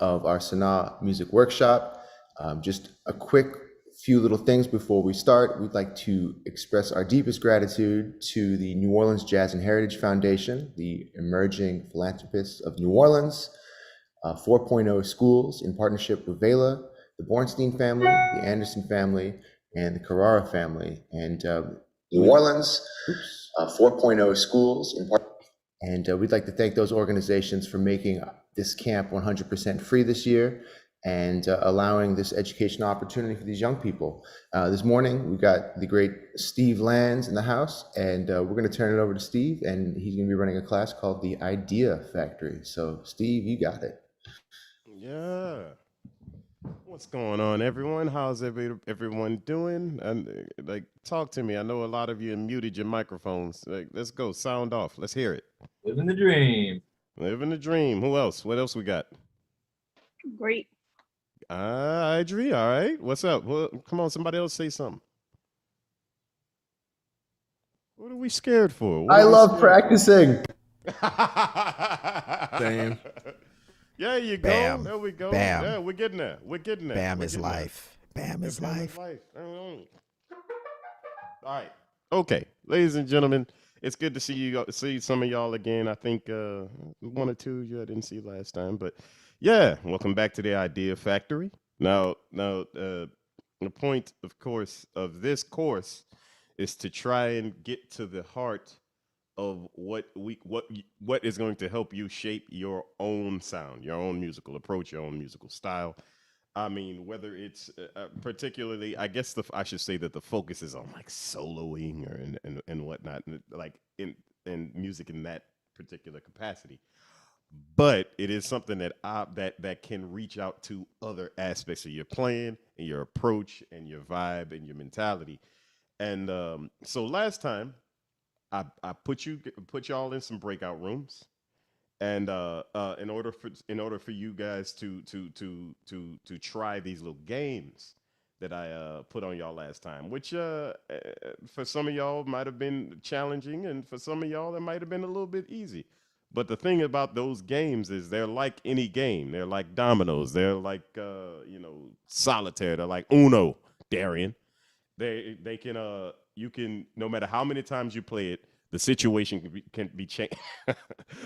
of our Sanaa music workshop. Just a quick few little things before we start. We'd like to express our deepest gratitude to the New Orleans Jazz and Heritage Foundation, the emerging philanthropists of New Orleans, 4.0 Schools in partnership with Vela, the Bornstein family, the Anderson family, and the Carrara family. And New Orleans, 4.0 Schools in partnership. And we'd like to thank those organizations for making this camp 100% free this year and allowing this educational opportunity for these young people. This morning, we got the great Steve Lands in the house, and we're going to turn it over to Steve, and he's going to be running a class called the Idea Factory. So, Steve, you got it. Yeah. What's going on, everyone? How's everyone doing? And talk to me. I know a lot of you muted your microphones. Let's go. Sound off. Let's hear it. Living the dream. Living the dream. Who else? What else we got? Great. Idri. All right. What's up? Well, come on. Somebody else say something. What are we scared for? I love practicing. Same. Yeah, you go. Bam. There we go. Bam. Yeah, we're getting there. We're getting there. Bam We're is getting there. life. Bam is Bam life. All right. Okay, ladies and gentlemen, it's good to see some of y'all again. I think one or two you I didn't see last time, but yeah, welcome back to the Idea Factory. Now, the point, of course, of this course is to try and get to the heart of what is going to help you shape your own sound, your own musical approach, your own musical style. I mean, whether it's particularly, I guess I should say that the focus is on like soloing or and whatnot, like in music in that particular capacity. But it is something that that can reach out to other aspects of your playing and your approach and your vibe and your mentality. And so last time, I put y'all in some breakout rooms, and in order for you guys to try these little games that I put on y'all last time, which for some of y'all might have been challenging, and for some of y'all it might have been a little bit easy. But the thing about those games is they're like any game. They're like dominoes. They're like solitaire. They're like Uno, Darian. They can you can, no matter how many times you play it, the situation can be changed.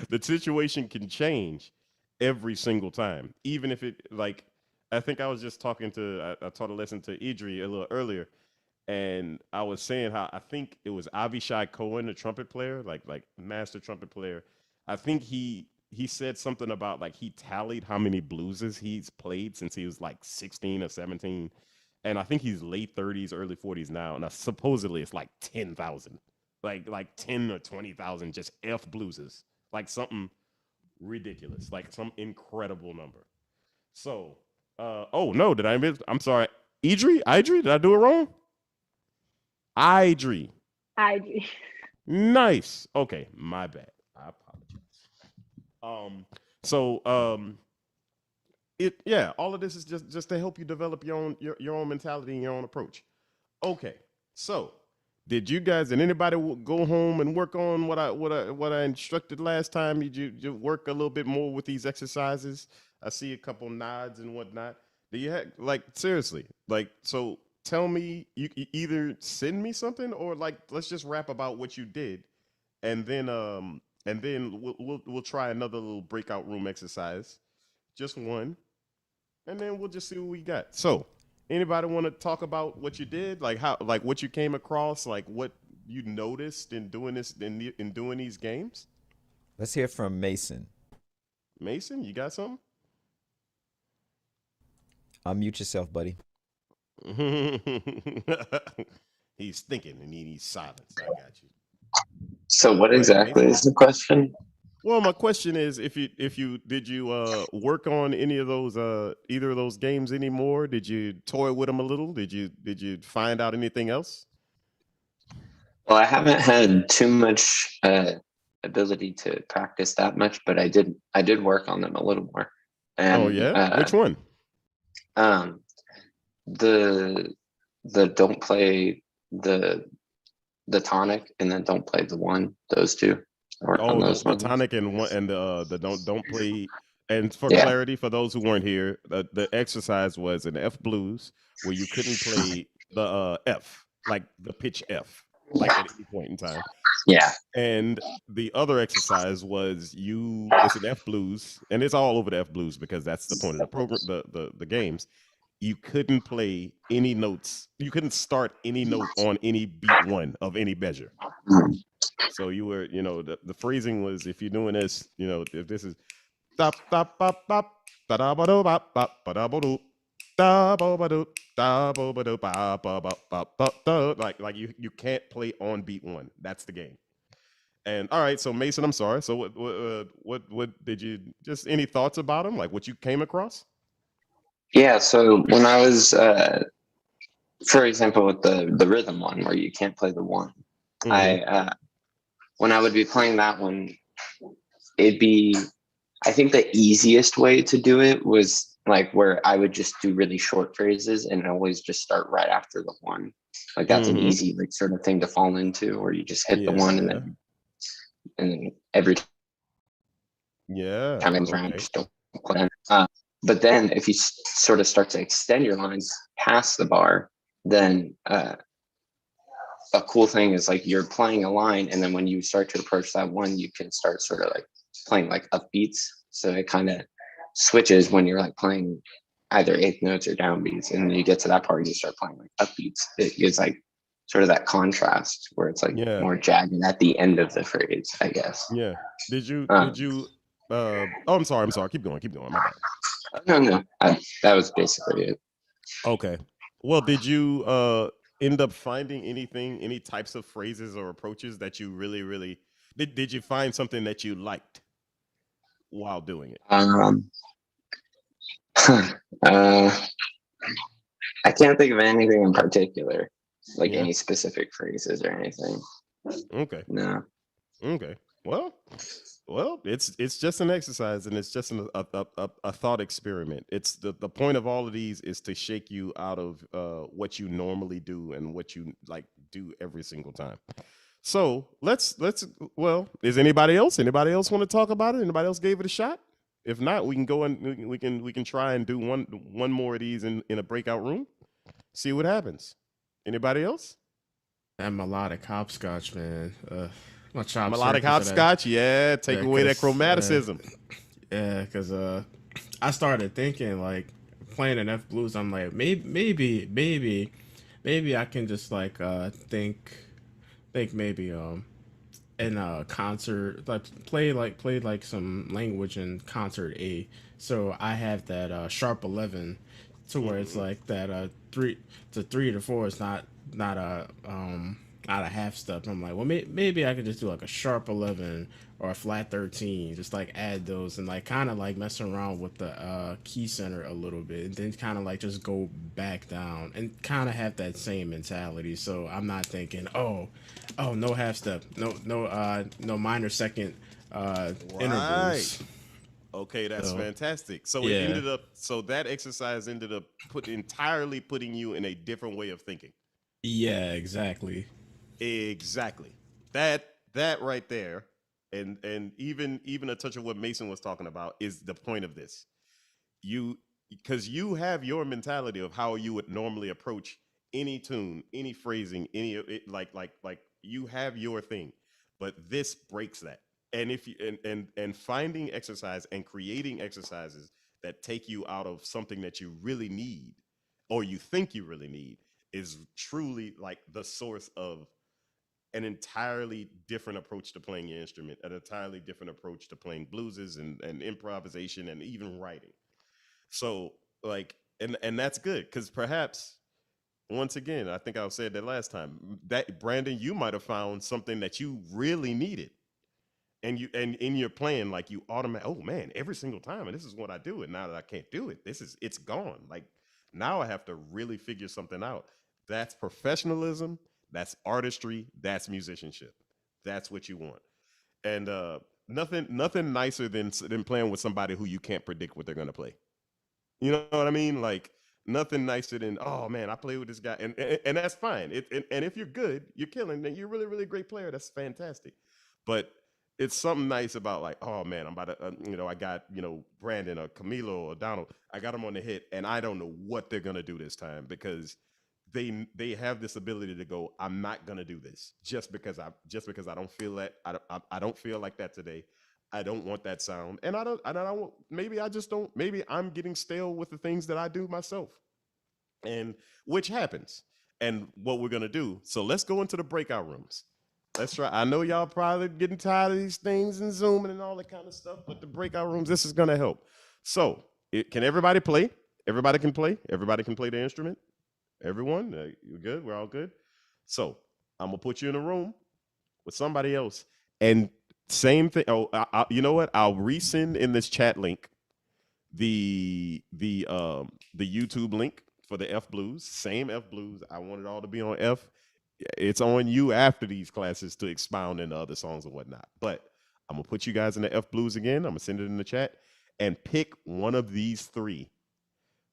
The situation can change every single time, even if it like. I think I was just talking to I taught a lesson to Idri a little earlier, and I was saying how I think it was Avishai Cohen, the trumpet player, like master trumpet player. I think he said something about like he tallied how many blueses he's played since he was like 16 or 17, and I think he's late 30s, early 40s now. And supposedly it's like 10,000, like 10 or 20,000 just F blueses, like something ridiculous, like some incredible number. So, oh no, did I miss? I'm sorry, Idri, did I do it wrong? Idri. Nice. Okay, my bad. I apologize. All of this is just to help you develop your own mentality and your own approach. Okay, so did anybody go home and work on what I instructed last time? Did you work a little bit more with these exercises? I see a couple nods and whatnot. Do you have, like, seriously, like, so tell me, you either send me something or like let's just rap about what you did, and then we'll try another little breakout room exercise, just one, and then we'll just see what we got. So, anybody want to talk about what you did, like how, like what you came across, like what you noticed in doing this, in doing these games? Let's hear from Mason. Mason, you got something? Unmute yourself, buddy. He's thinking and he needs silence. I got you. So what exactly is the question? Well, my question is, did you work on any of those either of those games anymore? Did you toy with them a little? Did you find out anything else? Well, I haven't had too much ability to practice that much, but I did work on them a little more. And, oh yeah, which one? The don't play the tonic and then don't play the one. Those two. Oh, the tonic and one, and the don't play And for Yeah. clarity, for those who weren't here, the exercise was an F blues where you couldn't play the F, like the pitch F, like at any point in time. Yeah. And the other exercise was it's an F blues, and it's all over the F blues because that's the point of the program, the games. You couldn't play any notes. You couldn't start any note on any beat one of any measure. Mm. So you were, the phrasing was, if you're doing this, if this is Stop, stop, bop, bop, ba da ba do, bop, bop, ba da ba do, da ba ba do, da ba ba do, ba ba ba ba ba da. Like you can't play on beat one. That's the game. And all right, so Mason, I'm sorry. So what did you, just any thoughts about him? Like what you came across? Yeah. So when I was, for example, with the rhythm one where you can't play the one, Mhm. when I would be playing that one, it'd be, I think the easiest way to do it was like where I would just do really short phrases and always just start right after the one. Like that's an Mhm. easy like sort of thing to fall into, where you just hit the one Yeah. and then every Yeah. time it's around, Okay. just don't play it. But then if you sort of start to extend your lines past the bar, then a cool thing is like you're playing a line, and then when you start to approach that one, you can start sort of like playing like upbeats. So it kind of switches when you're like playing either eighth notes or downbeats, and you get to that part, and you start playing like upbeats. It gives like sort of that contrast where it's like Yeah. more jagged at the end of the phrase, I guess. Yeah. Did you Um, did you oh, I'm sorry. Keep going. My bad. no, that was basically it. Okay. Well, did you end up finding any types of phrases or approaches that you really, really did you find something that you liked while doing it? Uh, I can't think of anything in particular, like Yeah. any specific phrases or anything. Okay. No. Okay. Well, it's just an exercise, and it's just a thought experiment. It's the point of all of these is to shake you out of what you normally do and what you like do every single time. So let's is anybody else want to talk about it? Anybody else gave it a shot? If not, we can go and we can try and do one more of these in a breakout room. See what happens. Anybody else? That melodic hopscotch, man. My chops hurt Melodic because of that. hopscotch, yeah. Take Yeah, away that cause chromaticism. I started thinking like playing an F blues. I'm like maybe I can just like think maybe in a concert like play like some language in concert A. So I have that sharp 11 to where it's like that 3 to 4 is not a not a half step. I'm like, well, maybe I could just do like a sharp 11 or a flat 13, just like add those and like kind of like messing around with the key center a little bit, and then kind of like just go back down and kind of have that same mentality. So I'm not thinking, oh, no half step, no minor second intervals. Okay, that's So fantastic. So yeah, that exercise ended up entirely putting you in a different way of thinking. yeah, exactly. Exactly. That right there, and even a touch of what Mason was talking about is the point of this. You Because you have your mentality of how you would normally approach any tune, any phrasing, like you have your thing, but this breaks that. And if you and finding exercise and creating exercises that take you out of something that you really need or you think you really need is truly like the source of an entirely different approach to playing your instrument, an entirely different approach to playing blueses and improvisation and even writing. So like, and that's good because perhaps once again, I think I said that last time, that Brandon, you might have found something that you really needed, and and in your plan, like you automatic. Oh man, every single time, and this is what I do. And now that I can't do it, it's gone. Like now I have to really figure something out. That's professionalism. That's artistry. That's musicianship. That's what you want. And nothing nicer than playing with somebody who you can't predict what they're gonna play. You know what I mean? Like nothing nicer than, oh man, I play with this guy, and that's fine. And if you're good, you're killing. Then you're really really great player. That's fantastic. But it's something nice about like, oh man, I'm about to, I got, Brandon or Camilo or Donald. I got them on the hit, and I don't know what they're gonna do this time because they have this ability to go. I'm not gonna do this just because I don't feel that I don't feel like that today. I don't want that sound, and I don't. Maybe I just don't. Maybe I'm getting stale with the things that I do myself, and which happens. And what we're gonna do. So let's go into the breakout rooms. Let's try. I know y'all probably getting tired of these things and zooming and all that kind of stuff, but the breakout rooms, this is gonna help. So, can everybody play? Everybody can play. Everybody can play the instrument. Everyone, you good? We're all good. So, I'm gonna put you in a room with somebody else, and same thing. Oh, you know what? I'll resend in this chat link the YouTube link for the F Blues. Same F Blues. I want it all to be on F. It's on you after these classes to expound into other songs and whatnot. But I'm gonna put you guys in the F Blues again. I'm gonna send it in the chat and pick one of these three,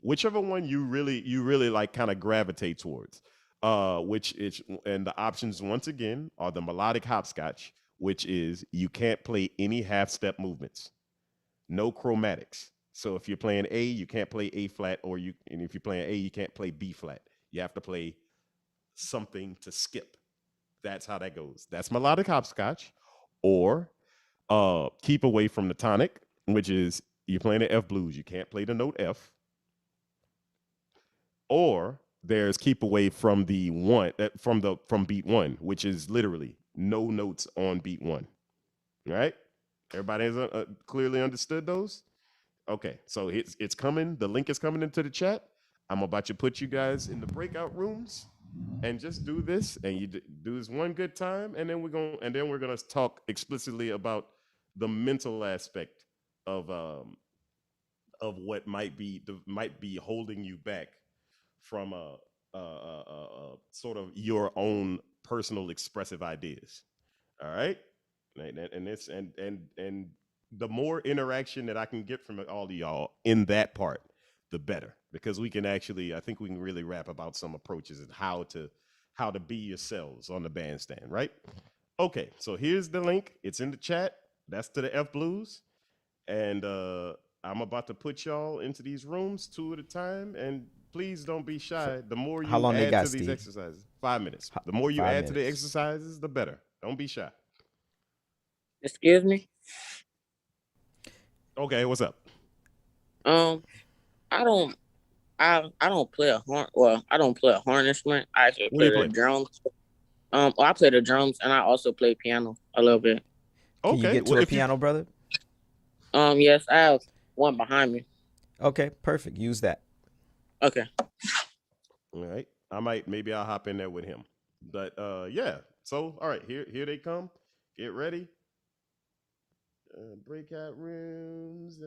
whichever one you really like, kind of gravitate towards. Which is, and the options once again are the melodic hopscotch, which is you can't play any half step movements, no chromatics. So if you're playing A, you can't play A flat, and if you're playing A, you can't play B flat. You have to play something to skip. That's how that goes. That's melodic hopscotch. Or keep away from the tonic, which is you're playing the F blues. You can't play the note F. Or there's keep away from the one from beat one, which is literally no notes on beat one. All right? Everybody has clearly understood those? Okay, so it's coming. The link is coming into the chat. I'm about to put you guys in the breakout rooms and just do this, and you do this one good time, and then we're gonna talk explicitly about the mental aspect of what might be holding you back from sort of your own personal expressive ideas. All right, and this and the more interaction that I can get from all of y'all in that part, the better, because I think we can really rap about some approaches and how to be yourselves on the bandstand, right? Okay, so here's the link. It's in the chat. That's to the F Blues, and I'm about to put y'all into these rooms two at a time, and please don't be So, shy. The more how you long they add got, to these Steve? exercises, 5 minutes. Ho- The more you Five add to the minutes. exercises, the better. Don't be shy. Excuse me. Okay, what's up? Um, I don't. I don't play a horn. Well, I don't play a horn instrument. I actually What do play you the play? drums. I play the drums, and I also play piano a little bit. Can you Okay, get to well, a if you piano, brother? Yes, I have one behind me. Okay, perfect. Use that. Okay. all right, maybe I'll hop in there with him. But yeah. So all right, here they come. Get ready. Breakout rooms.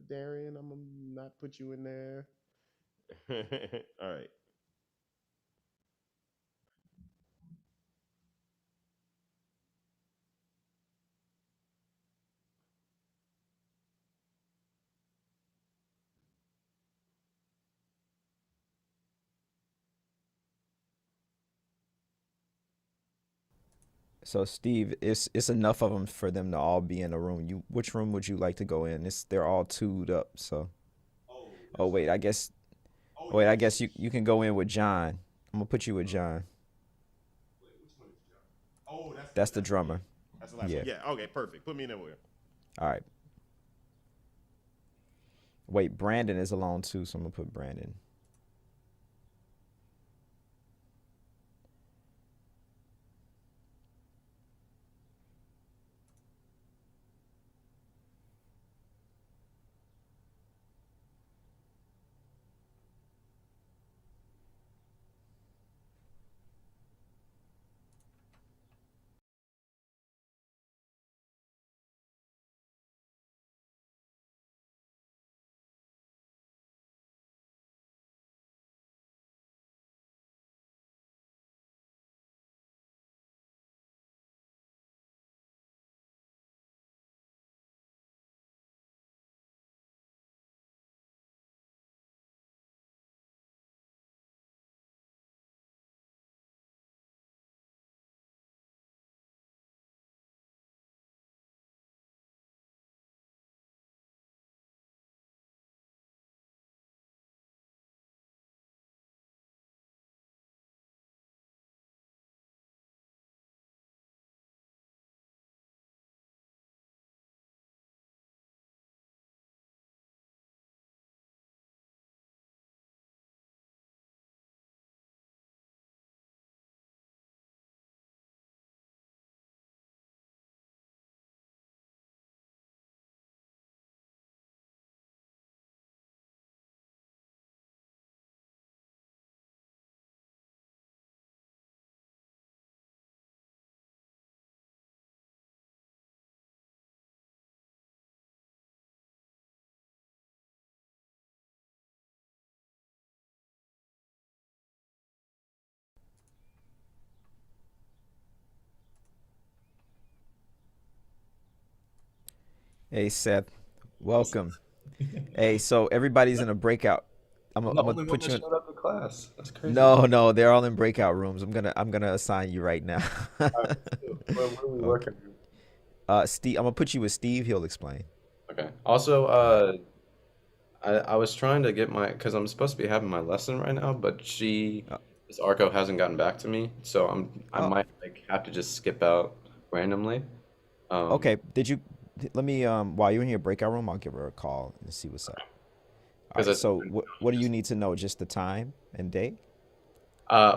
Darian, I'm gonna not put you in there. All right. So, Steve, it's enough of them for them to all be in a room. Which room would you like to go in? They're all twoed up. So, oh wait, I guess. Wait, I guess you can go in with John. I'm gonna put you with John. Oh, That's the that's the drummer. that's the last Yeah. one. Yeah. Okay. Perfect. Put me in there with him. All right. Wait, Brandon is alone too, so I'm gonna put Brandon. Hey Seth, welcome. Hey, so everybody's in a breakout. I'm the I'm gonna only one put that you in. showed up to class. That's crazy. No, no, they're all in breakout rooms. I'm gonna assign you right now. All right, let's do it. What are we Okay. working on? Steve, I'm gonna put you with Steve. He'll explain. Okay. Also, All right. I was trying to get my because I'm supposed to be having my lesson right now, but Uh, this Arco hasn't gotten back to me, so I oh, might like have to just skip out randomly. Um, okay. Let me while you're in your breakout room, I'll give her a call and see what's up. All because right. it's So what do you need to know? Just the time and day?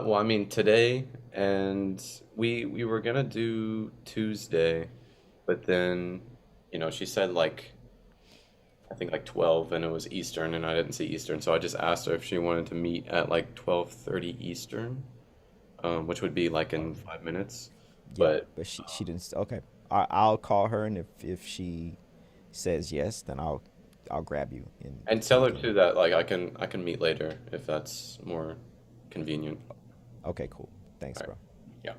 well, I mean today, and we were gonna do Tuesday, but then she said like I think like 12 and it was Eastern and I didn't see Eastern, so I just asked her if she wanted to meet at like 12:30 Eastern, which would be like in 5 minutes. Yeah, But but she didn't. Okay. I'll call her, and if she says yes, then I'll grab you and so tell we her can. too that like I can meet later if that's more convenient. Okay, cool. Thanks, All right. bro. Yeah.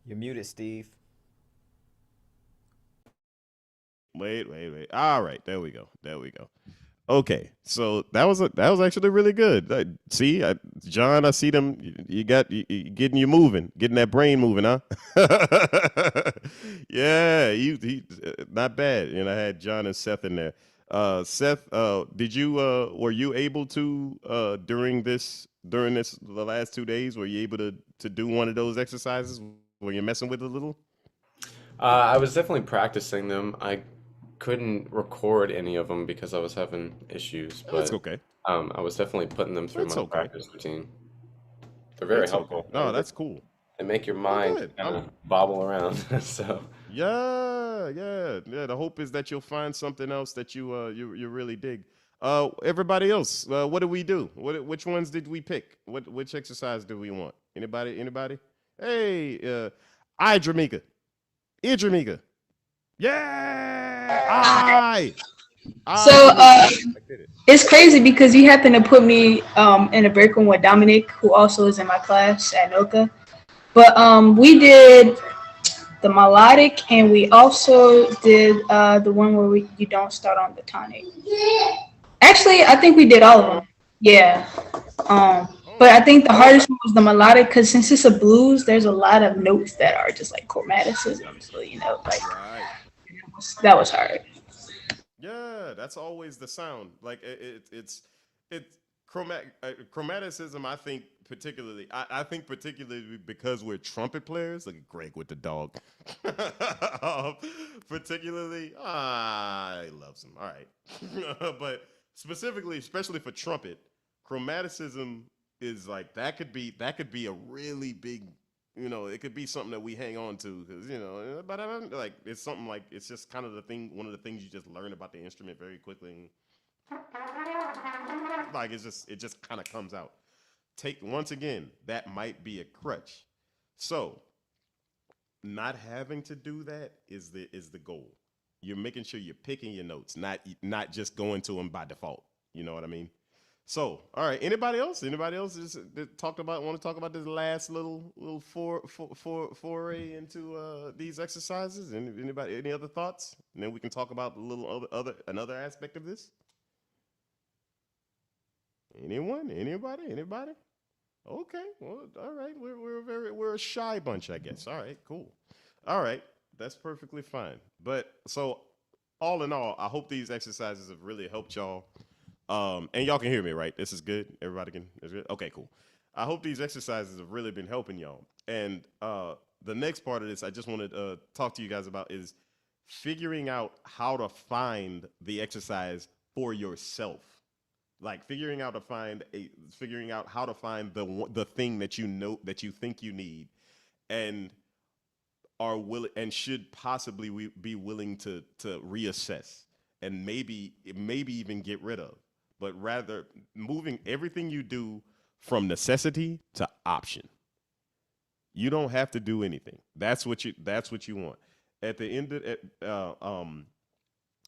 You're muted, Steve. Wait. All right, there we go. Okay, so that was actually really good. See, John, I see them. You getting you moving, getting that brain moving, huh? Yeah, not bad. And I had John and Seth in there. Seth, did you were you able to during this the last 2 days? Were you able to do one of those exercises? Were you messing with it a little? I was definitely practicing them. I couldn't record any of them because I was having issues, That's but okay. I was definitely putting them through That's my okay. practice routine. They're very It's okay. helpful. No, that's cool. They make your Well, mind good. kind of bobble around. So Yeah. The hope is that you'll find something else that you really dig. Everybody else, what do we do? Which ones did we pick? Which exercise do we want? Anybody? Hey, Idramika. Idramika. Yeah. So I did it. it's crazy because you happen to put me in a break room with Dominic, who also is in my class at Noka. But we did the melodic, and we also did the one where you don't start on the tonic. Actually, I think we did all of them. Yeah. But I think the hardest one was the melodic because since it's a blues, there's a lot of notes that are just like chromaticism. So like Right. that was hard. Yeah, that's always the sound. Like it's chromaticism. I think particularly. I think particularly because we're trumpet players. Like Greg with the dog. Particularly, I love him. All right, but specifically, especially for trumpet, chromaticism is like that could be a really big. It could be something that we hang on to because but I don't like it's something like it's just kind of one of the things you just learn about the instrument very quickly. Like it just kind of comes out. Once again, that might be a crutch. So not having to do that is the goal. You're making sure you're picking your notes, not just going to them by default. You know what I mean? So, all right. Anybody else? Anybody else want to talk about this last little foray into these exercises? Anybody? Any other thoughts? And then we can talk about a little another aspect of this. Anyone? Anybody? Okay. Well, all right. We're a shy bunch, I guess. All right. Cool. All right. That's perfectly fine. But so, all in all, I hope these exercises have really helped y'all. And y'all can hear me, right? This is good. Everybody can. Is good. Okay, cool. I hope these exercises have really been helping y'all. And the next part of this, I just want to talk to you guys about is figuring out how to find the exercise for yourself. Like figuring out how to find the thing that that you think you need, and are willing and should possibly be willing to reassess and maybe even get rid of, but rather moving everything you do from necessity to option. You don't have to do anything. That's what you want. At the end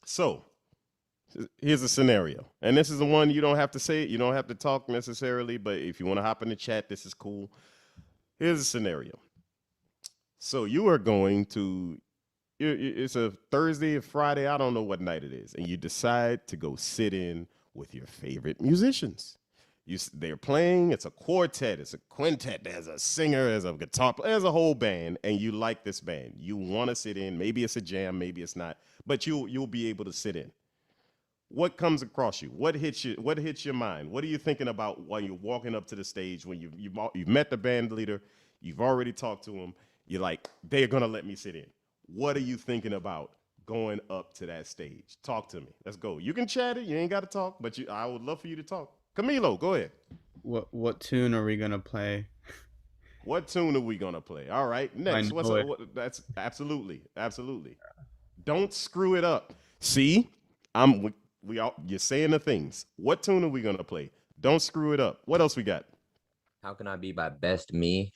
so here's a scenario. And this is the one you don't have to say it, you don't have to talk necessarily, but if you want to hop in the chat, this is cool. Here's a scenario. So you are going to it's a Thursday or Friday, I don't know what night it is, and you decide to go sit in with your favorite musicians. They're playing, it's a quartet, it's a quintet, there's a singer, there's a guitar player, there's a whole band, and you like this band. You want to sit in, maybe it's a jam, maybe it's not, but you'll be able to sit in. What comes across you? What hits your mind? What are you thinking about while you're walking up to the stage when you've met the band leader, you've already talked to them, you're like, they're gonna let me sit in. What are you thinking about going up to that stage? Talk to me. Let's go. You can chat it. You ain't got to talk, but I would love for you to talk. Camilo, go ahead. What tune are we gonna play? What tune are we gonna play? All right, next. That's absolutely. Don't screw it up. See, you're saying the things. What tune are we gonna play? Don't screw it up. What else we got? How can I be my best me?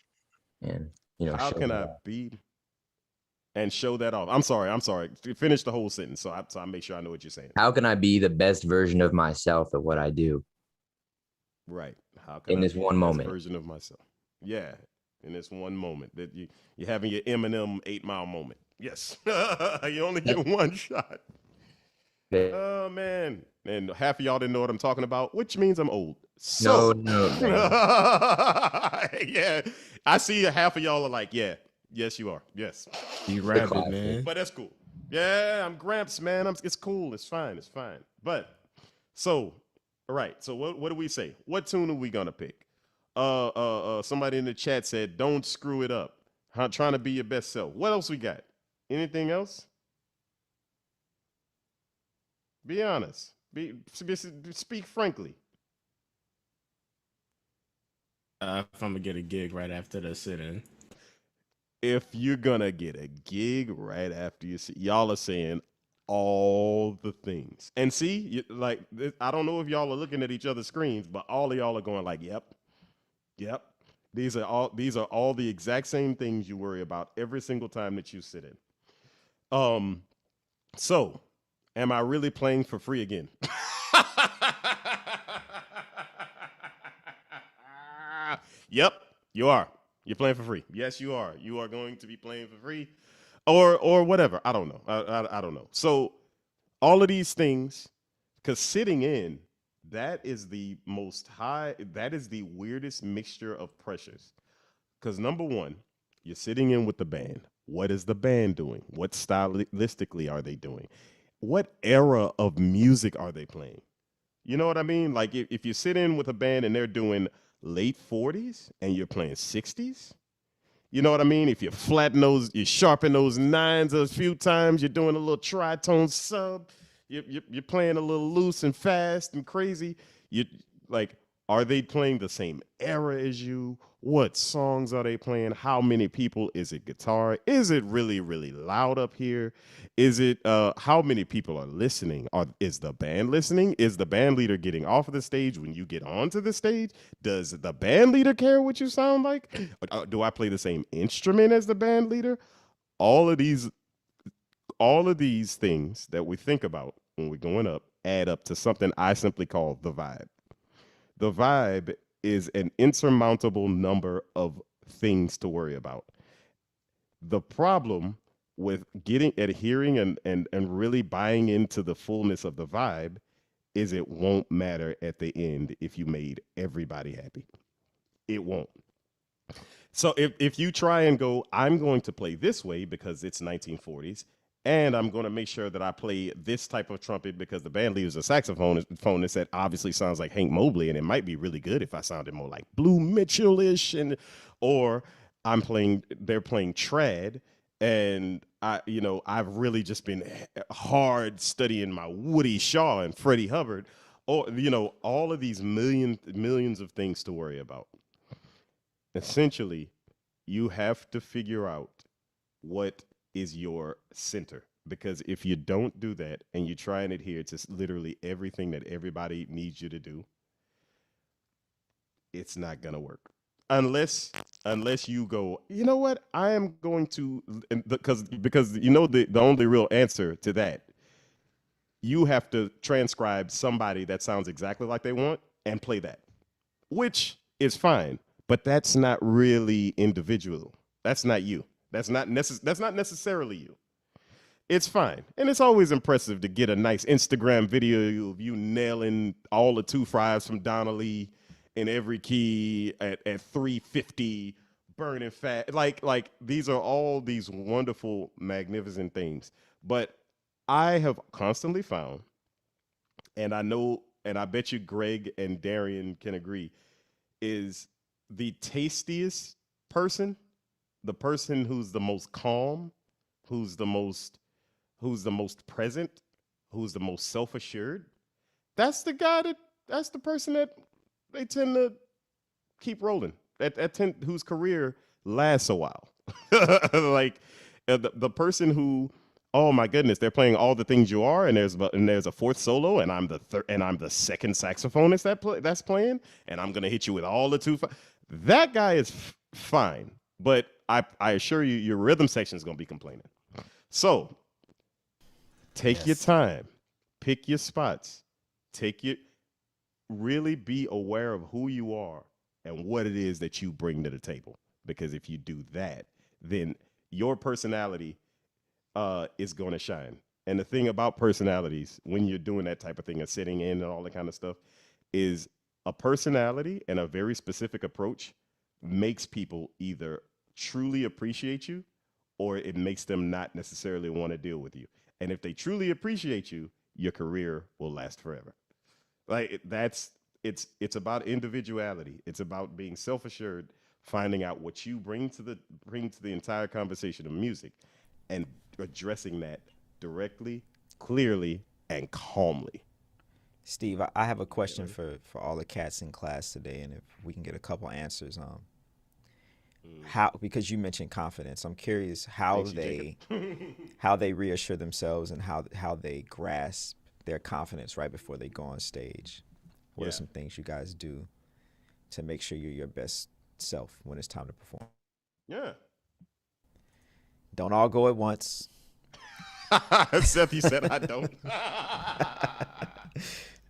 And how can I be and show that off? I'm sorry. Finish the whole sentence so I make sure I know what you're saying. How can I be the best version of myself at what I do? Right. How can in this one moment version of myself? Yeah. in this one moment that you're having your Eminem 8 Mile moment. Yes, you only Yep. get one shot. Okay. Oh man, and half of y'all didn't know what I'm talking about, which means I'm old. No, So, no, man. yeah, I see half of y'all are like, yeah, yes, you are, yes, You The rabbit, classic. man. but that's cool. Yeah, I'm Gramps, man. It's cool. It's fine. It's fine. But so, all right. So what do we say? What tune are we gonna pick? Somebody in the chat said, "Don't screw it up." Huh, trying to be your best self. What else we got? Anything else? Be honest. Speak frankly. If I'm gonna get a gig right after the sit-in. If you're gonna get a gig right after you see, y'all are saying all the things. And see, I don't know if y'all are looking at each other's screens, but all of y'all are going like, "Yep, yep." These are all the exact same things you worry about every single time that you sit in. Um, so am I really playing for free again? Yep, you are. You're playing for free. Yes, you are. You are going to be playing for free, or whatever. I don't know. I don't know. So all of these things, because sitting in, that is the most high. That is the weirdest mixture of pressures. Because number one, you're sitting in with the band. What is the band doing? What stylistically are they doing? What era of music are they playing? You know what I mean? Like if you sit in with a band and they're doing late 40s and you're playing 60s, you know what I mean? If you flatten those, you sharpen those nines a few times, you're doing a little tritone sub, you're playing a little loose and fast and crazy. You like, are they playing the same era as you? What songs are they playing? How many people? Is it guitar? Is it really, really loud up here? Is it how many people are listening? Is the band listening? Is the band leader getting off of the stage when you get onto the stage? Does the band leader care what you sound like? Do I play the same instrument as the band leader? All of these all of these things that we think about when we're going up add up to something I simply call the vibe. The vibe is an insurmountable number of things to worry about. The problem with adhering and really buying into the fullness of the vibe is it won't matter at the end if you made everybody happy. It won't. So if you try and go, I'm going to play this way because it's 1940s, and I'm going to make sure that I play this type of trumpet because the band leader's a saxophonist that obviously sounds like Hank Mobley, and it might be really good if I sounded more like Blue Mitchell-ish, or they're playing trad, and I've really just been hard studying my Woody Shaw and Freddie Hubbard, or all of these millions of things to worry about. Essentially, you have to figure out what is your center. Because if you don't do that and you try and adhere to literally everything that everybody needs you to do, it's not gonna work. Unless you go, you know what? I am going to because the only real answer to that, you have to transcribe somebody that sounds exactly like they want and play that, which is fine, but that's not really individual. That's not you. That's not necessarily you. It's fine. And it's always impressive to get a nice Instagram video of you nailing all the two fives from Donna Lee in every key at 350, burning fat. Like these are all these wonderful, magnificent things. But I have constantly found, and I know, and I bet you Greg and Darian can agree, is the tastiest person, the person who's the most calm, who's the most present, who's the most self-assured. That's the person that they tend to keep rolling. Whose career lasts a while. Like the person who, oh my goodness, they're playing all the things you are, and there's a fourth solo, and I'm the second saxophonist that's playing, and I'm gonna hit you with all the two. That guy is fine, but I assure you, your rhythm section is gonna be complaining. So take your time, pick your spots, really be aware of who you are and what it is that you bring to the table. because if you do that, then your personality is going to shine. And the thing about personalities, when you're doing that type of thing and sitting in and all that kind of stuff, is a personality and a very specific approach makes people either truly appreciate you or it makes them not necessarily want to deal with you. And if they truly appreciate you, your career will last forever. That's it's about individuality. It's about being self-assured, finding out what you bring to the entire conversation of music and addressing that directly, clearly, and calmly. Steve, I have a question for all the cats in class today, and if we can get a couple answers. How, because you mentioned confidence, I'm curious how Thanks, you, they Jacob. how they reassure themselves and how they grasp their confidence right before they go on stage. What are Yeah. some things you guys do to make sure you're your best self when it's time to perform? Yeah. Don't all go at once. Seth, you said I don't.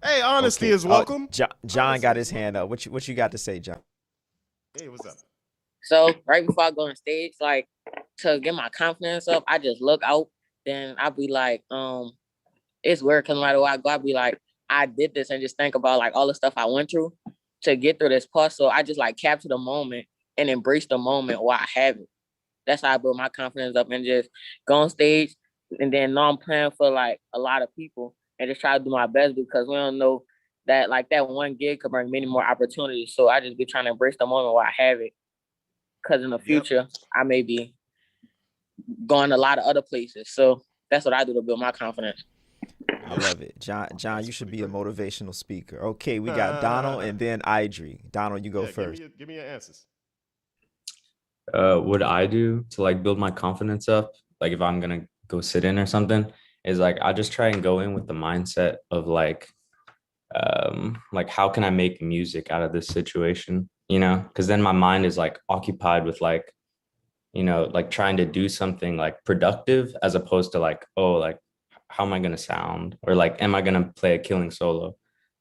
Hey, honesty Okay. is welcome. John Honesty got is his hand up. What you got to say, John? Hey, what's up? So right before I go on stage, like to get my confidence up, I just look out. Then I'll be like, it's weird because no matter where I go, I'll be like, I did this and just think about like all the stuff I went through to get through this part. So I just like capture the moment and embrace the moment while I have it. That's how I build my confidence up and just go on stage and then know I'm playing for like a lot of people and just try to do my best because we don't know that like that one gig could bring many more opportunities. So I just be trying to embrace the moment while I have it. Because in the Yep. future, I may be going a lot of other places. So that's what I do to build my confidence. I love it. John, you should be a motivational speaker. Okay, we got Donald and then Idri. Donald, you go Yeah, first. give me your answers. What I do to like build my confidence up, like if I'm gonna go sit in or something, is like I just try and go in with the mindset of like how can I make music out of this situation, you know? Because then my mind is like occupied with like, you know, like trying to do something like productive as opposed to like, oh, like how am I gonna sound or like am I gonna play a killing solo?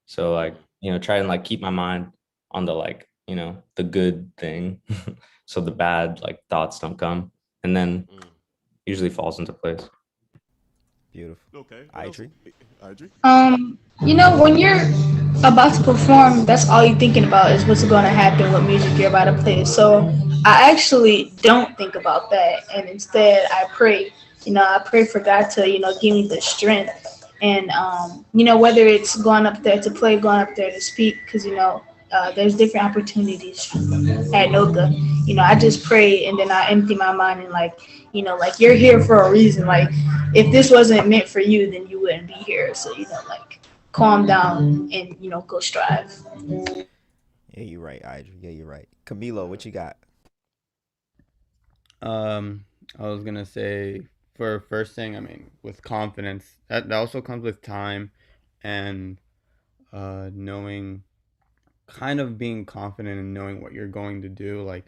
So like, you know, try and like keep my mind on the like, you know, the good thing. So the bad like thoughts don't come. And then usually falls into place. Beautiful. Okay. What else? Idri? Idri? When you're about to perform, that's all you're thinking about is what's going to happen, what music you're about to play. So I actually don't think about that, and instead I pray. I pray for God to give me the strength, and whether it's going up there to play, going up there to speak, because there's different opportunities at Noka. I just pray and then I empty my mind and like you're here for a reason. Like if this wasn't meant for you, then you wouldn't be here. So like calm down and go strive. Yeah, you're right, Idri. Yeah, you're right. Camilo, what you got? I was gonna say for first thing, I mean, with confidence, that also comes with time and knowing, kind of being confident in knowing what you're going to do. Like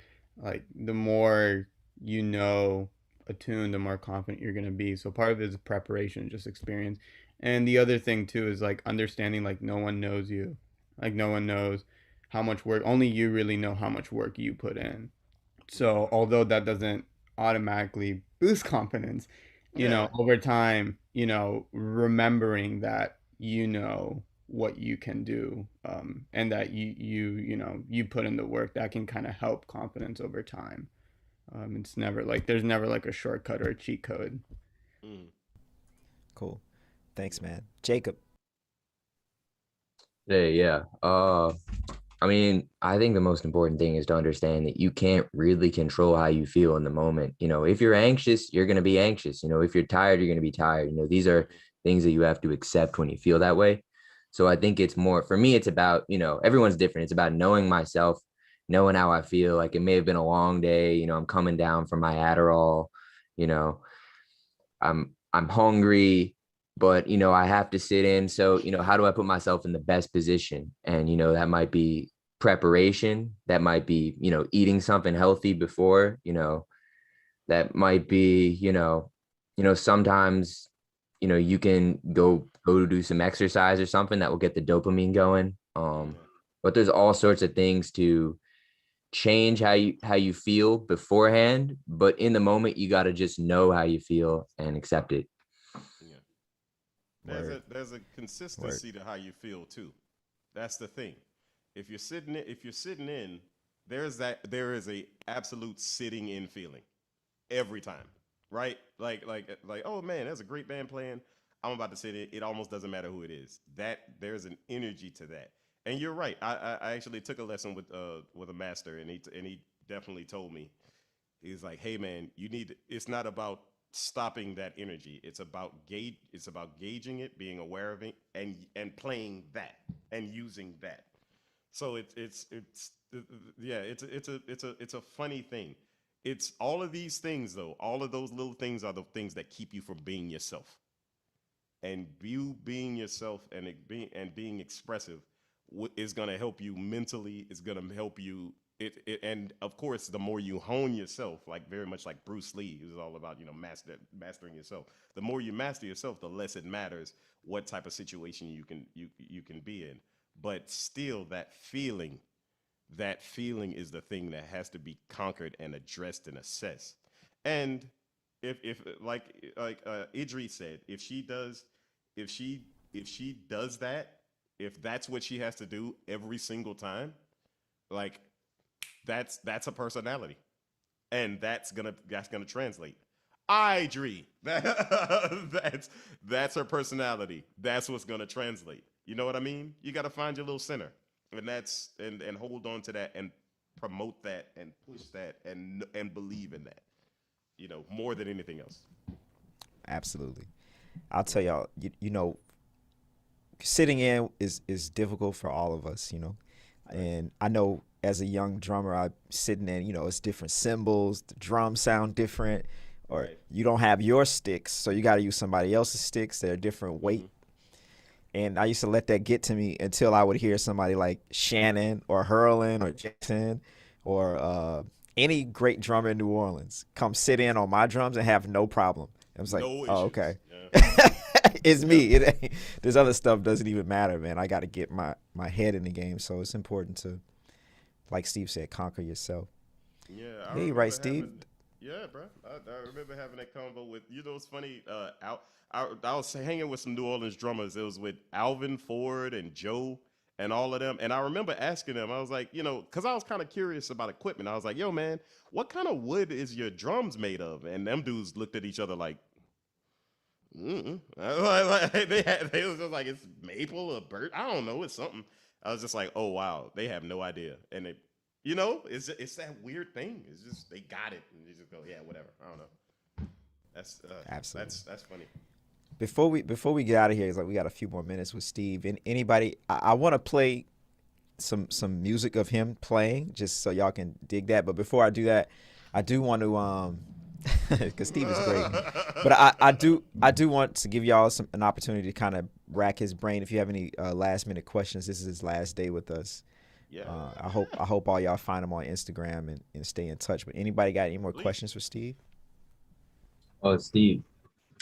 the more you know a tune, the more confident you're gonna be. So part of it is preparation, just experience. And the other thing too is like understanding like no one knows you. Like no one knows how much work, only you really know how much work you put in. So although that doesn't automatically boost confidence, over time, remembering that what you can do, and that you put in the work, that can kind of help confidence over time. It's never like there's never like a shortcut or a cheat code. Cool. Thanks, man. Jacob. Hey, yeah. I mean, I think the most important thing is to understand that you can't really control how you feel in the moment. If you're anxious, you're going to be anxious. If you're tired, you're going to be tired. These are things that you have to accept when you feel that way. So I think it's more, for me, it's about, everyone's different. It's about knowing myself, knowing how I feel. Like it may have been a long day. I'm coming down from my Adderall, you know, I'm hungry, but I have to sit in. So, how do I put myself in the best position? And, that might be preparation, that might be, eating something healthy before, that might be, sometimes, you can go do some exercise or something that will get the dopamine going. But there's all sorts of things to change how you feel beforehand, but in the moment you got to just know how you feel and accept it. Yeah. Word. There's a consistency to how you feel too. That's the thing. If you're sitting in, there is a absolute sitting in feeling every time, right? Like oh man, that's a great band playing. I'm about to sit in. It almost doesn't matter who it is. That there's an energy to that. And you're right. I actually took a lesson with a master, and he definitely told me, he's like, hey man, it's not about stopping that energy. It's about gauging it, being aware of it, and playing that and using that. So it's yeah, it's a funny thing. It's all of these things though. All of those little things are the things that keep you from being yourself. And you being yourself and being expressive is going to help you mentally. It's going to help you and of course the more you hone yourself, like very much like Bruce Lee is all about, mastering yourself. The more you master yourself, the less it matters what type of situation you can be in. But still, that feeling is the thing that has to be conquered and addressed and assessed. And if like Idris said, if she if she does that, if that's what she has to do every single time, like that's a personality, and that's gonna translate. Idri, that's her personality. That's what's gonna translate. You know what I mean? You got to find your little center, and hold on to that and promote that and push that and believe in that. More than anything else. Absolutely. I'll tell y'all, sitting in is difficult for all of us, And I know as a young drummer, I'm sitting in, it's different cymbals, the drums sound different, or Right. you don't have your sticks, so you got to use somebody else's sticks. They're different weight. And I used to let that get to me until I would hear somebody like Shannon or Hurlin or Jackson or any great drummer in New Orleans come sit in on my drums and have no problem. I was like, No oh, issues. okay. Yeah. It's me. It ain't, this other stuff doesn't even matter, man. I got to get my head in the game. So it's important to, like Steve said, conquer yourself. Yeah, Yeah, you right, Steve. Yeah, bro. I remember having that convo with, it's funny. I was hanging with some New Orleans drummers. It was with Alvin Ford and Joe and all of them. And I remember asking them, I was like, because I was kind of curious about equipment. I was like, yo, man, what kind of wood is your drums made of? And them dudes looked at each other like, mm-mm. They was just like, it's maple or birch. I don't know. It's something. I was just like, oh wow, they have no idea. And it's that weird thing. It's just they got it and they just go, yeah, whatever. I don't know. That's Absolutely. that's funny. Before we get out of here, it's like we got a few more minutes with Steve. And anybody, I want to play some music of him playing, just so y'all can dig that. But before I do that, I do want to because Steve is great. But I do want to give y'all an opportunity to kind of rack his brain. If you have any last minute questions, this is his last day with us. Yeah. I hope all y'all find him on Instagram and stay in touch. But anybody got any more questions for Steve? Oh, Steve,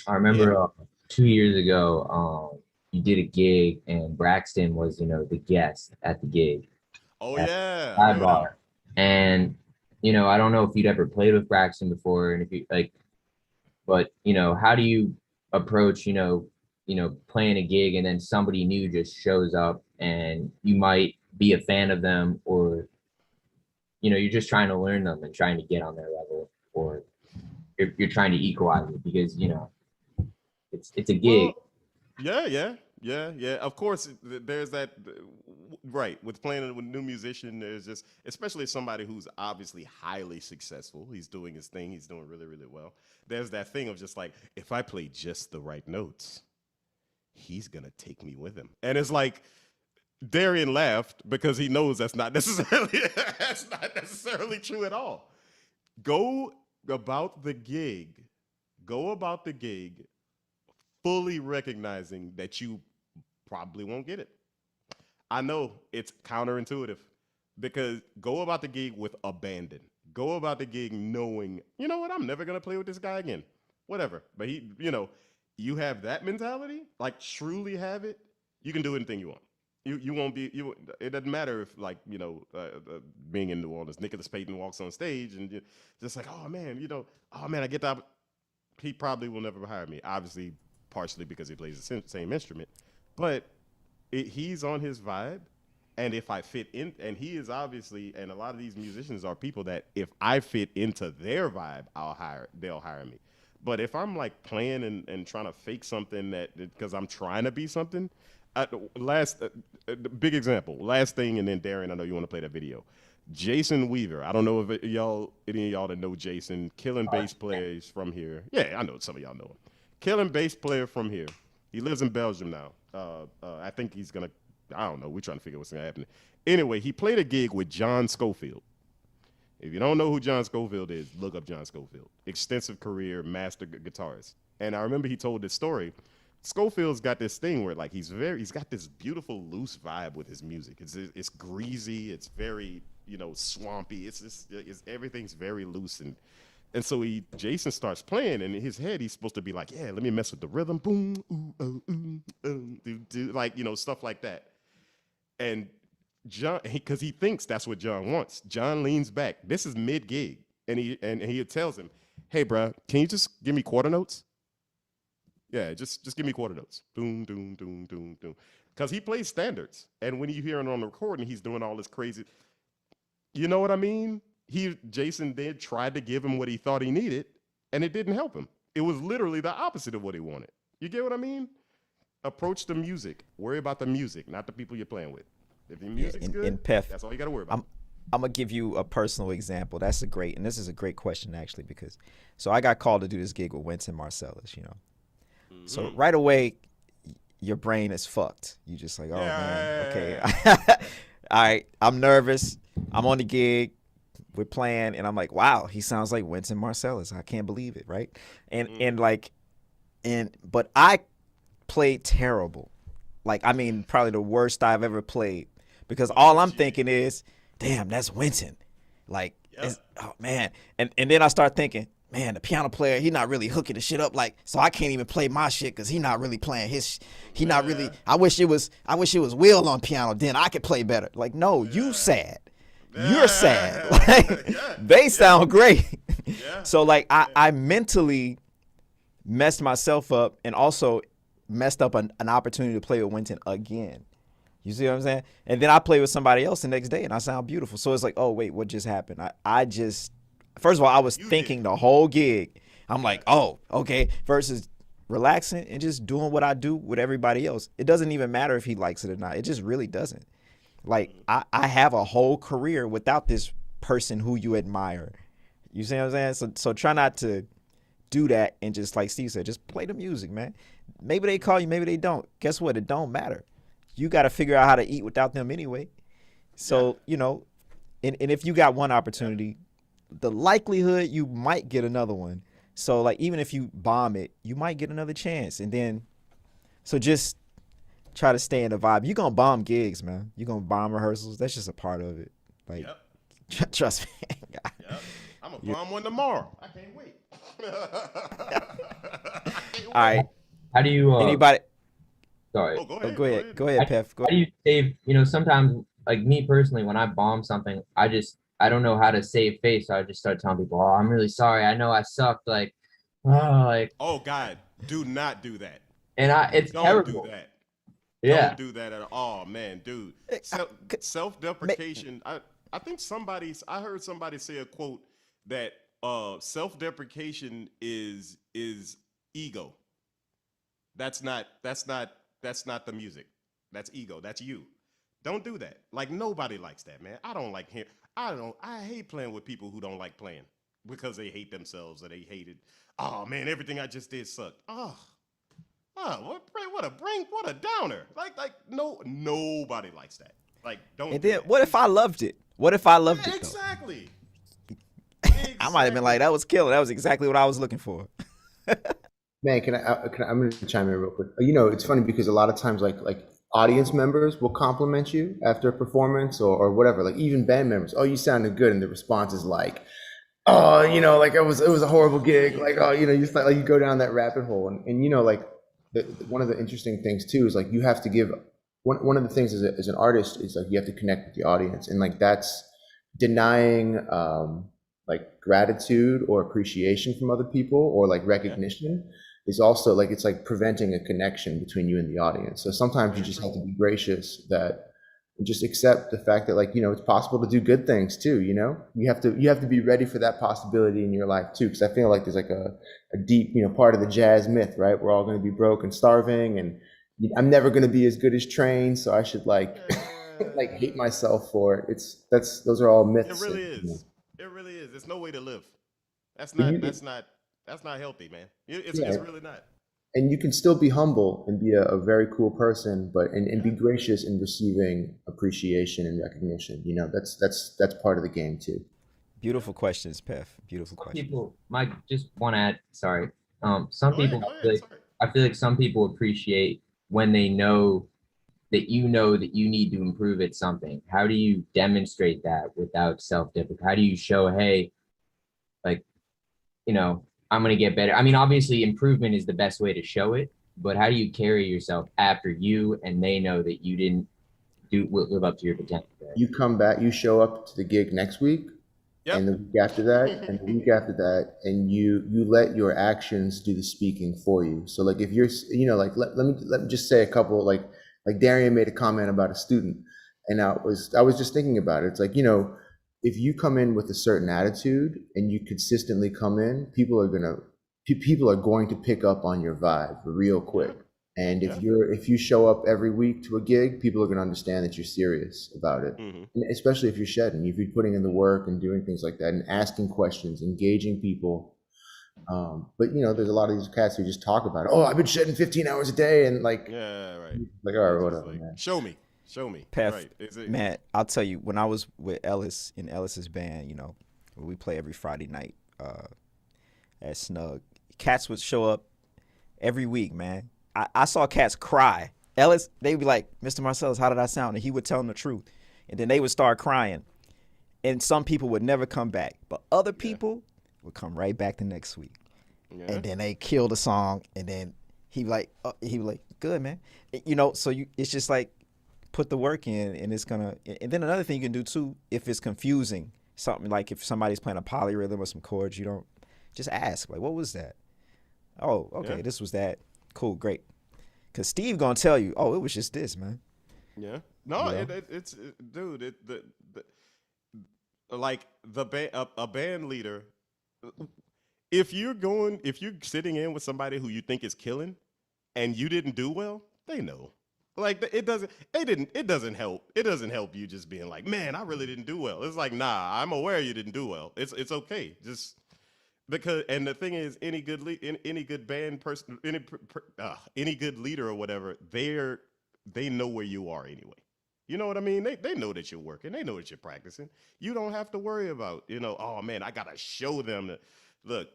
I remember 2 years ago, you did a gig and Braxton was, the guest at the gig. Oh at yeah. the I remember that. sidebar. And, I don't know if you'd ever played with Braxton before, and if you but how do you approach, playing a gig and then somebody new just shows up and you might be a fan of them, or, you're just trying to learn them and trying to get on their level, or you're trying to equalize it because, it's a gig. Well, yeah. Of course, there's that. Right, with playing with a new musician, there's just, especially somebody who's obviously highly successful. He's doing his thing. He's doing really, really well. There's that thing of just like, if I play just the right notes, he's gonna take me with him. And it's like Darian laughed because he knows that's not necessarily that's not necessarily true at all. Go about the gig. Go about the gig fully recognizing that you probably won't get it. I know it's counterintuitive because go about the gig with abandon. Go about the gig knowing, you know what, I'm never going to play with this guy again. Whatever. But you have that mentality, like truly have it, you can do anything you want. You won't be you. It doesn't matter if like being in New Orleans, Nicholas Payton walks on stage and just like oh man, oh man, I get that. He probably will never hire me. Obviously, partially because he plays the same instrument, but he's on his vibe. And if I fit in, and he is obviously, and a lot of these musicians are people that if I fit into their vibe, they'll hire me. But if I'm like playing and trying to fake something because I'm trying to be something, the big example, last thing, and then Darren, I know you want to play that video. Jason Weaver, I don't know if any of y'all that know Jason, killing bass players from here. Yeah, I know some of y'all know him. Killing bass player from here. He lives in Belgium now. I think he's gonna. I don't know. We're trying to figure out what's going to happen. Anyway, he played a gig with John Scofield. If you don't know who John Scofield is, look up John Scofield. Extensive career, master guitarist. And I remember he told this story. Scofield's got this thing where like he's got this beautiful loose vibe with his music. It's greasy. It's very swampy. It's everything's very loose and so Jason starts playing, and in his head he's supposed to be like, yeah, let me mess with the rhythm, boom, ooh, oh, do, like stuff like that. And John, because he thinks that's what John wants. John leans back. This is mid gig, and he tells him, "Hey, bro, can you just give me quarter notes? Yeah, just give me quarter notes. Doom, doom, doom, doom, doom." Because he plays standards, and when you hear it on the recording, he's doing all this crazy. You know what I mean? Jason then tried to give him what he thought he needed, and it didn't help him. It was literally the opposite of what he wanted. You get what I mean? Approach the music. Worry about the music, not the people you're playing with. If your music's good, in Pef, that's all you got to worry about. I'm gonna give you a personal example. This is a great question actually, because so I got called to do this gig with Wynton Marsalis, Mm-hmm. So right away, your brain is fucked. You just like, oh man, okay, all right. I'm nervous. I'm on the gig. We're playing, and I'm like, wow, he sounds like Wynton Marsalis. I can't believe it, right? But I played terrible. Like, I mean, probably the worst I've ever played, because all I'm thinking is, damn, that's Wynton. Like, oh man. And then I start thinking, man, the piano player, he not really hooking the shit up, like, so I can't even play my shit because he not really playing his. He not really. I wish it was Will on piano. Then I could play better. Like, no, you sad. You're sad. Like, they sound great. So like, I mentally messed myself up, and also messed up an opportunity to play with Wynton again. You see what I'm saying? And then I play with somebody else the next day, and I sound beautiful. So it's like, oh wait, what just happened? I just, first of all, I was thinking the whole gig. I'm like, oh, okay, versus relaxing and just doing what I do with everybody else. It doesn't even matter if he likes it or not. It just really doesn't. Like, I have a whole career without this person who you admire. You see what I'm saying? So try not to do that, and just like Steve said, just play the music, man. Maybe they call you, maybe they don't. Guess what? It don't matter. You got to figure out how to eat without them anyway. So, and if you got one opportunity, the likelihood you might get another one. So like, even if you bomb it, you might get another chance. And then, so just try to stay in the vibe. You're going to bomb gigs, man. You're going to bomb rehearsals. That's just a part of it. Like, trust me. I'm going to bomb one tomorrow. I can't wait. All right. How do you anybody? Sorry. Go ahead. Go ahead, Pef. How do you save? Sometimes, like me personally, when I bomb something, I don't know how to save face. So I just start telling people, "Oh, I'm really sorry. I know I sucked." Like, oh God, do not do that. And it's don't terrible. Do that. Yeah. Don't do that at all, man, dude. Self-deprecation. I think I heard somebody say a quote that self-deprecation is ego. That's not the music. That's ego. That's you. Don't do that. Like, nobody likes that, man. I don't like him. I hate playing with people who don't like playing because they hate themselves, or they hated. Oh man, everything I just did sucked. What a downer. Like no, nobody likes that. Like, don't. And then what if I loved it? What if I loved it? Exactly. I might have been like, that was killer. That was exactly what I was looking for. Man, I'm going to chime in real quick. It's funny because a lot of times, like audience members will compliment you after a performance or whatever. Like, even band members, oh, you sounded good, and the response is like, oh, like it was a horrible gig. Like, oh, you go down that rabbit hole, and like one of the interesting things too is like you have to give one of the things as an artist is like you have to connect with the audience, and like that's denying like gratitude or appreciation from other people or like recognition is also like it's like preventing a connection between you and the audience. So sometimes you just have to be gracious that just accept the fact that like it's possible to do good things too. You have to be ready for that possibility in your life too, because I feel like there's like a deep part of the jazz myth, right? We're all going to be broke and starving, and I'm never going to be as good as Train, so I should like like hate myself for it. Those are all myths. It really is. It really is. There's no way to live. That's But not healthy, man. It's Yeah. really not. And you can still be humble and be a very cool person, but and be gracious in receiving appreciation and recognition. That's part of the game too. Beautiful questions, Pef. Beautiful questions. People, Mike, just want to add. Sorry. Some Go ahead, people, go ahead, sorry. I feel like some people appreciate when they know that that you need to improve at something. How do you demonstrate that without self-deprecation? How do you show, hey, like, I'm going to get better? I mean, obviously improvement is the best way to show it, but how do you carry yourself after you and they know that you didn't live up to your potential? You come back, you show up to the gig next week, Yep. and the week after that, and the week after that, and you let your actions do the speaking for you. So like if you're, like let me just say a couple, like Darian made a comment about a student, and I was just thinking about it. It's like, if you come in with a certain attitude and you consistently come in, people are going to pick up on your vibe real quick. And if you show up every week to a gig, people are going to understand that you're serious about it. And especially if you're shedding, if you're putting in the work and doing things like that and asking questions, engaging people. But there's a lot of these cats who just talk about it. Oh, I've been shedding 15 hours a day, and like, right. Like, all right, whatever, man. Show me. Pef, Right. man, I'll tell you, when I was with Ellis in Ellis's band, we play every Friday night at Snug. Cats would show up every week, man. I saw cats cry. Ellis, they'd be like, Mr. Marcellus, how did I sound? And he would tell them the truth. And then they would start crying. And some people would never come back. But other people would come right back the next week. Yeah. And then they kill the song. And then he be like, good, man. So it's just like, put the work in, and it's gonna. And then another thing you can do too, if it's confusing, something like if somebody's playing a polyrhythm or some chords, you don't just ask like, what was that? Oh, okay, this was that. Cool, great. Because Steve gonna tell you, oh, it was just this, man. Yeah. No, it's dude. Like a band leader. If you're sitting in with somebody who you think is killing, and you didn't do well, they know. Like it doesn't help. It doesn't help you just being like, man, I really didn't do well. It's like, nah, I'm aware you didn't do well. It's okay. Just because, and the thing is, any good band person, any good leader or whatever, they know where you are anyway. You know what I mean? They know that you're working. They know that you're practicing. You don't have to worry about, oh man, I gotta show them that. Look,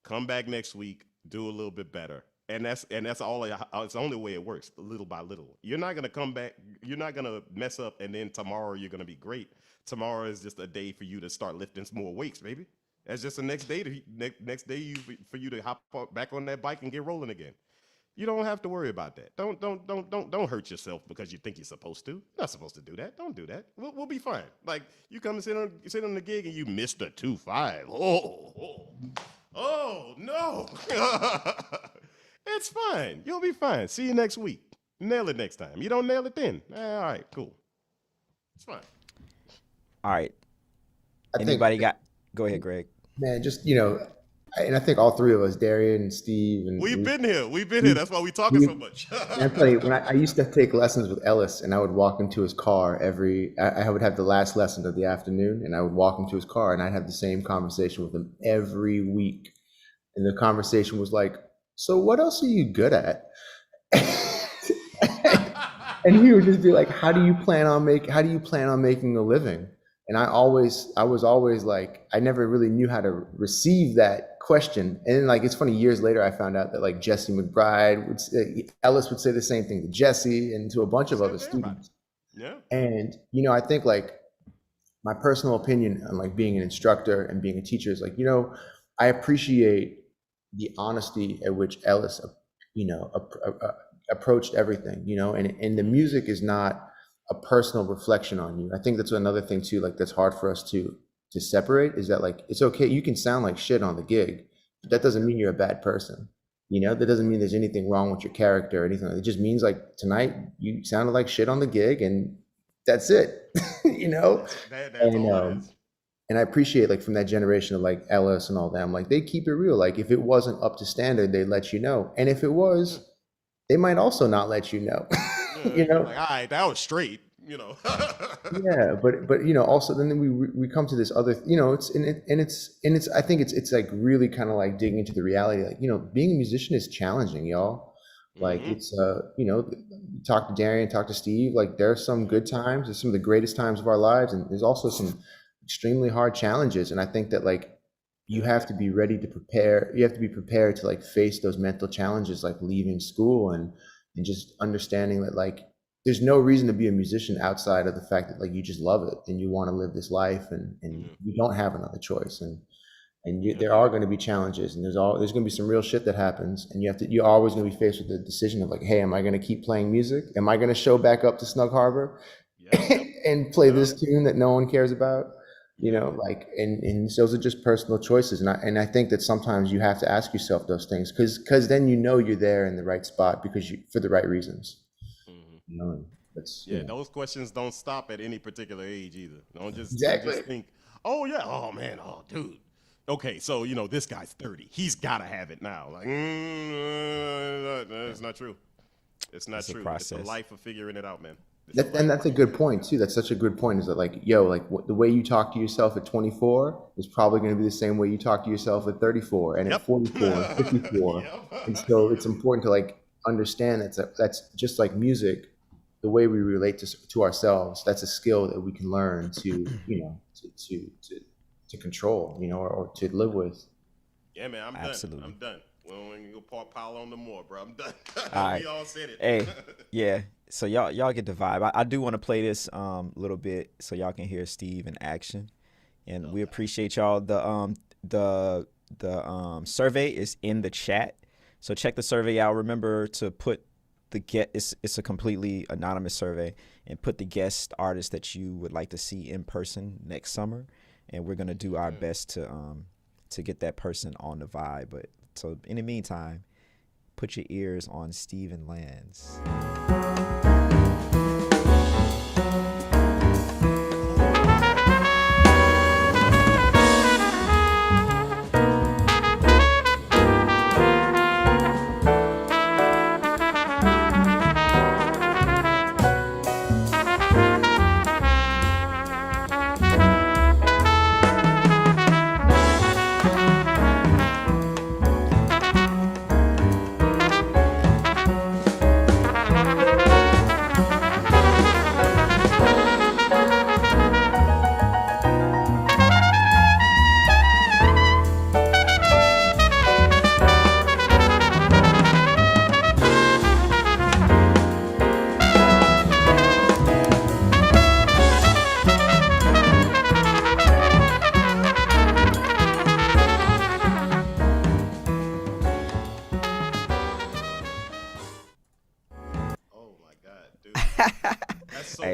come back next week, do a little bit better. And that's all. It's the only way it works, little by little. You're not gonna come back. You're not gonna mess up, and then tomorrow you're gonna be great. Tomorrow is just a day for you to start lifting some more weights, baby. That's just the next day. Next day for you to hop back on that bike and get rolling again. You don't have to worry about that. Don't hurt yourself because you think you're supposed to. You're not supposed to do that. Don't do that. We'll be fine. Like you come and sit on the gig and you missed a 2-5. Oh no. It's fine. You'll be fine. See you next week. Nail it next time. You don't nail it then. All right, cool. It's fine. All right. Go ahead, Greg. Man, just, and I think all three of us, Darian and Steve, and we've been here. That's why we talking so much. I tell you, when I used to take lessons with Ellis, and I would walk into his car I would have the last lesson of the afternoon, and I would walk into his car, and I'd have the same conversation with him every week. And the conversation was like, so what else are you good at? And he would just be like, how do you plan on making a living? And I was always like, I never really knew how to receive that question. And then, like, it's funny, years later, I found out that like Jesse McBride Ellis would say the same thing to Jesse and to a bunch of other students. Yeah. And, I think like my personal opinion on like being an instructor and being a teacher is like, I appreciate the honesty at which Ellis, approached everything, you know, and the music is not a personal reflection on you. I think that's another thing too, like that's hard for us to separate, is that like it's okay, you can sound like shit on the gig, but that doesn't mean you're a bad person. You know, that doesn't mean there's anything wrong with your character or anything. It just means like tonight you sounded like shit on the gig and that's it. You know? That's And all it is. and I appreciate like from that generation of like Ellis and all them, like they keep it real. Like if it wasn't up to standard, they let you know. And if it was, they might also not let you know. You know? Like, all right, that was straight, you know. Yeah, but you know, also then we come to this other, you know, it's I think it's like really kind of like digging into the reality, like, you know, being a musician is challenging, y'all. Like it's you know, talk to Darian, talk to Steve, like there's some good times, there's some of the greatest times of our lives, and there's also some extremely hard challenges. And I think that like you have to be ready to prepare, you have to be prepared to like face those mental challenges, like leaving school and just understanding that like there's no reason to be a musician outside of the fact that like you just love it and you want to live this life, and you don't have another choice, and there are going to be challenges, and there's going to be some real shit that happens, and you're always going to be faced with the decision of like, hey, am I going to keep playing music? Am I going to show back up to Snug Harbor and play this tune that no one cares about? You know, like, and those are just personal choices, and I think that sometimes you have to ask yourself those things because then you know you're there in the right spot because for the right reasons. You know, that's, you know. Those questions don't stop at any particular age either. Don't just think, oh yeah, oh man, oh dude. Okay, so you know this guy's 30. He's gotta have it now. Like, it's not true. It's not true. It's a life of figuring it out, man. And that's a good point too. That's such a good point. Is that like, yo, like the way you talk to yourself at 24 is probably going to be the same way you talk to yourself at 34 and at 44, and 54. And so it's important to like understand that's just like music. The way we relate to ourselves, that's a skill that we can learn to, you know, to control, you know, or to live with. Yeah, man, I'm Absolutely. done. I'm done. We don't want to go pile on no more, bro. I'm done. All right. We all said it. Hey, yeah. So y'all get the vibe. I do want to play this little bit so y'all can hear Steve in action, and we appreciate y'all. The survey is in the chat, so check the survey out. Remember to put it's a completely anonymous survey, and put the guest artist that you would like to see in person next summer, and we're gonna do our best to get that person on the vibe. But so in the meantime, put your ears on Steven Lands.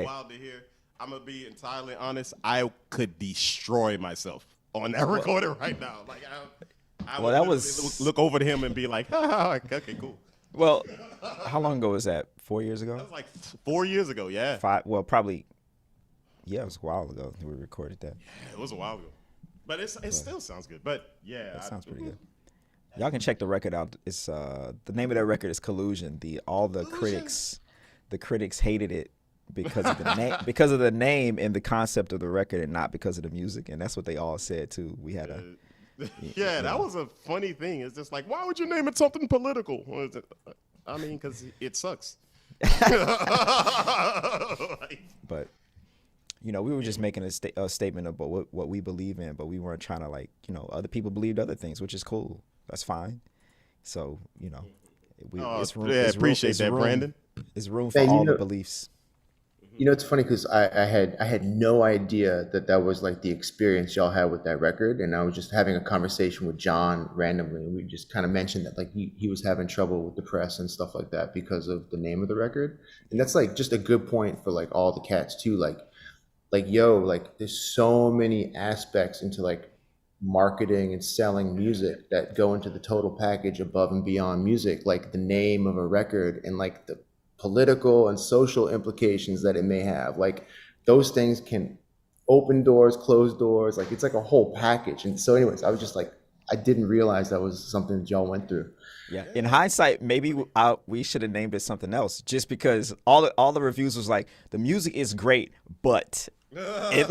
Wild to hear. I'm gonna be entirely honest. I could destroy myself on that recording right now. Like, I would that was look over to him and be like, okay, cool. Well, how long ago was that? 4 years ago? That was like 4 years ago. Yeah. 5. Well, probably. Yeah, it was a while ago we recorded that. Yeah, it was a while ago, but it still sounds good. But yeah, it sounds pretty good. Y'all can check the record out. It's the name of that record is Collusion. The critics hated it because of the name, because of the name and the concept of the record, and not because of the music. And that's what they all said too. We had that was a funny thing. It's just like, why would you name it something political? I mean, because it sucks. But you know, we were just making a statement about what we believe in, but we weren't trying to, like, you know, other people believed other things, which is cool. That's fine. So, you know, appreciate that, Brandon. There's room for all the beliefs. You know, it's funny because I had no idea that that was like the experience y'all had with that record, and I was just having a conversation with John randomly, and we just kind of mentioned that like he was having trouble with the press and stuff like that because of the name of the record, and that's like just a good point for like all the cats too, like yo, like there's so many aspects into like marketing and selling music that go into the total package above and beyond music, like the name of a record and like the political and social implications that it may have. Like those things can open doors, close doors, like it's like a whole package. And so anyways, I was just like, I didn't realize that was something that y'all went through. Yeah. In hindsight, maybe we should have named it something else, just because all the reviews was like the music is great, but it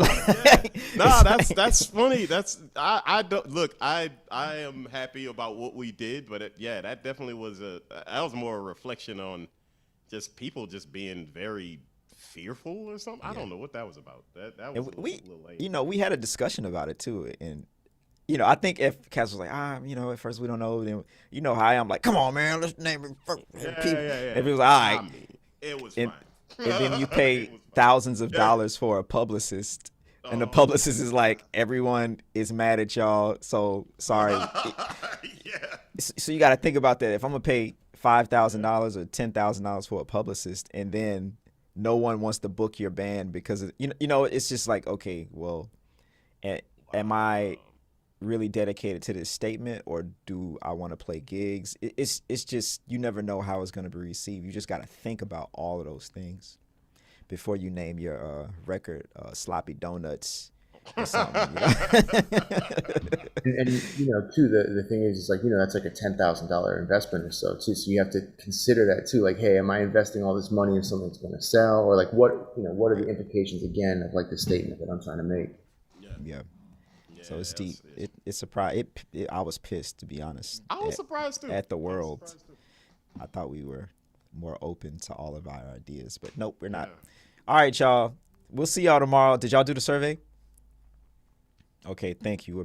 No, that's funny. I don't look. I am happy about what we did, but yeah, that definitely was that was more a reflection on just people just being very fearful or something. I don't know what that was about. That was and a little lame. we had a discussion about it too, and I think if Cass was like, at first we don't know, then how I am, like, come on, man, let's name it. People. Yeah. If it was all I right, mean, it was and, fine. and then you It pay was fine. thousands of dollars for a publicist, and the publicist is like, everyone is mad at y'all, so sorry. Yeah. So you got to think about that. If I'm gonna pay $5,000 or $10,000 for a publicist, and then no one wants to book your band because it's just like, okay, well, am I really dedicated to this statement, or do I want to play gigs? It's just, you never know how it's going to be received. You just got to think about all of those things before you name your record Sloppy Donuts or something. And too, the thing is like, that's like a $10,000 investment or so too. So you have to consider that too. Like, hey, am I investing all this money in something that's going to sell, or like what are the implications again of like the statement that I'm trying to make? Yeah. So it's deep. It's surprised. I was pissed, to be honest. I was surprised too. At the world. I thought we were more open to all of our ideas, but nope, we're not. All right, y'all. We'll see y'all tomorrow. Did y'all do the survey? Okay, thank you.